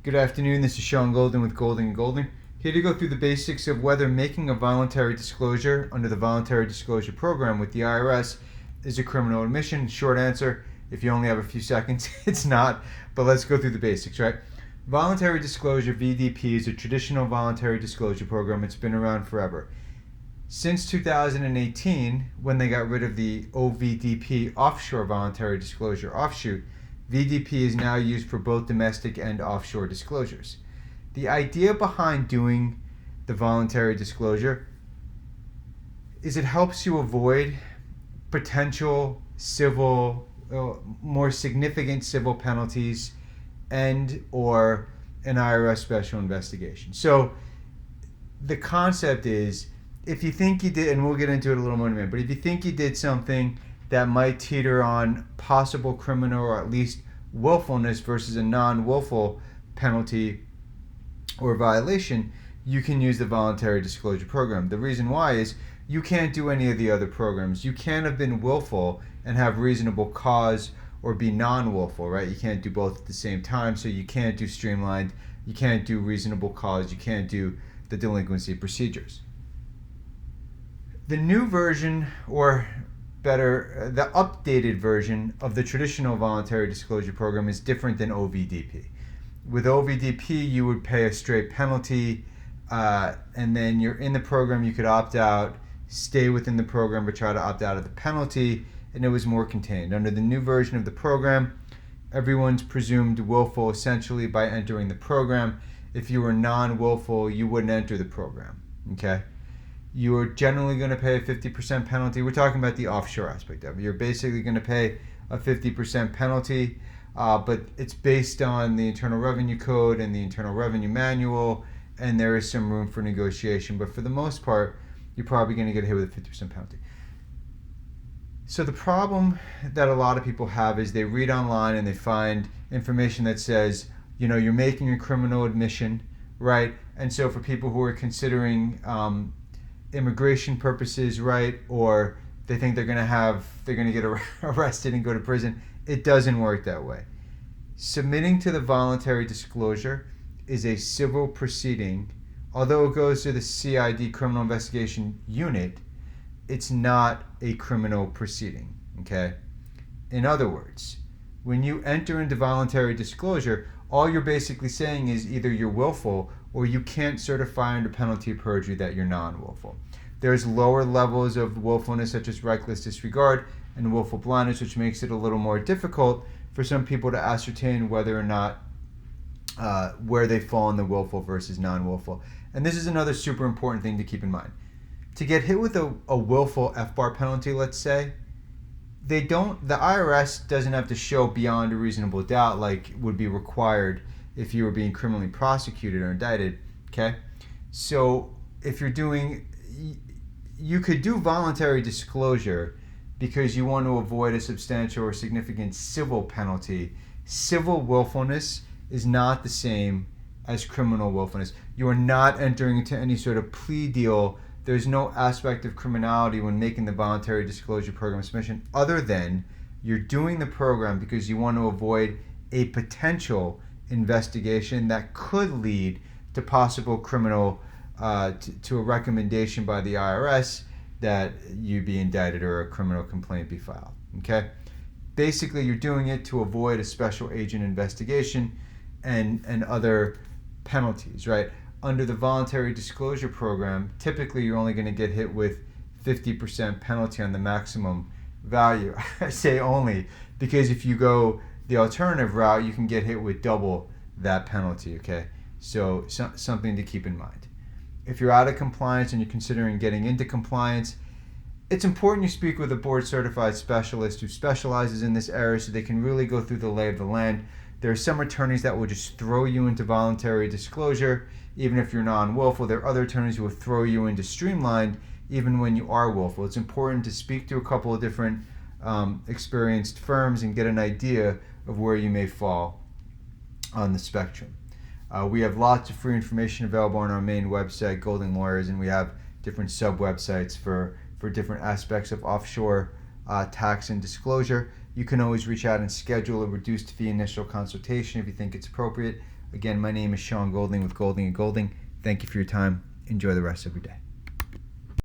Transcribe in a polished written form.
Good afternoon, this is Sean Golden with Golden & Golden, here to go through the basics of whether making a voluntary disclosure under the Voluntary Disclosure Program with the IRS is a criminal admission. Short answer, if you only have a few seconds, it's not, but let's go through the basics, right? Voluntary Disclosure, VDP, is a traditional voluntary disclosure program. It's been around forever. Since 2018, when they got rid of the OVDP, Offshore Voluntary Disclosure offshoot, VDP is now used for both domestic and offshore disclosures. The idea behind doing the voluntary disclosure is it helps you avoid potential civil, more significant civil penalties and or an IRS special investigation. So the concept is, if you think you did, and we'll get into it a little more in a minute, but if you think you did something that might teeter on possible criminal or at least willfulness versus a non-willful penalty or violation, you can use the voluntary disclosure program. The reason why is you can't do any of the other programs. You can't have been willful and have reasonable cause or be non-willful, right? You can't do both at the same time, so you can't do streamlined, you can't do reasonable cause, you can't do the delinquency procedures. The new version, or better, the updated version of the traditional voluntary disclosure program is different than OVDP. With OVDP, you would pay a straight penalty, and then you're in the program, you could opt out, stay within the program, but try to opt out of the penalty, and it was more contained. Under the new version of the program, everyone's presumed willful essentially by entering the program. If you were non-willful, you wouldn't enter the program, okay? You are generally going to pay a 50% penalty. We're talking about the offshore aspect of it. You're basically going to pay a 50% penalty, but it's based on the Internal Revenue Code and the Internal Revenue Manual, and there is some room for negotiation. But for the most part, you're probably going to get hit with a 50% penalty. So the problem that a lot of people have is they read online and they find information that says, you're making a criminal admission, right? And so for people who are considering immigration purposes, right, or they think they're going to get arrested and go to prison, it doesn't work that way. Submitting to the voluntary disclosure is a civil proceeding. Although it goes to the CID, Criminal Investigation Unit, it's not a criminal proceeding, okay? In other words, when you enter into voluntary disclosure, all you're basically saying is either you're willful or you can't certify under penalty of perjury that you're non-willful. There's lower levels of willfulness, such as reckless disregard and willful blindness, which makes it a little more difficult for some people to ascertain whether or not where they fall in the willful versus non-willful. And this is another super important thing to keep in mind. To get hit with a willful FBAR penalty, let's say, the IRS doesn't have to show beyond a reasonable doubt like would be required if you were being criminally prosecuted or indicted, okay? So if you could do voluntary disclosure because you want to avoid a substantial or significant civil penalty. Civil willfulness is not the same as criminal willfulness. You are not entering into any sort of plea deal. There's no aspect of criminality when making the voluntary disclosure program submission other than you're doing the program because you want to avoid a potential investigation that could lead to possible criminal, to a recommendation by the IRS that you be indicted or a criminal complaint be filed, okay? Basically, you're doing it to avoid a special agent investigation and other penalties, right? Under the voluntary disclosure program, typically you're only going to get hit with 50% penalty on the maximum value. I say only because if you go the alternative route, you can get hit with double that penalty, okay? So something to keep in mind. If you're out of compliance and you're considering getting into compliance, it's important you speak with a board certified specialist who specializes in this area so they can really go through the lay of the land. There are some attorneys that will just throw you into voluntary disclosure even if you're non-willful. There are other attorneys who will throw you into streamlined even when you are willful. It's important to speak to a couple of different experienced firms and get an idea of where you may fall on the spectrum. We have lots of free information available on our main website, Golden Lawyers, and we have different sub-websites for different aspects of offshore tax and disclosure. You can always reach out and schedule a reduced fee initial consultation if you think it's appropriate. Again, my name is Sean Golding with Golding & Golding. Thank you for your time. Enjoy the rest of your day.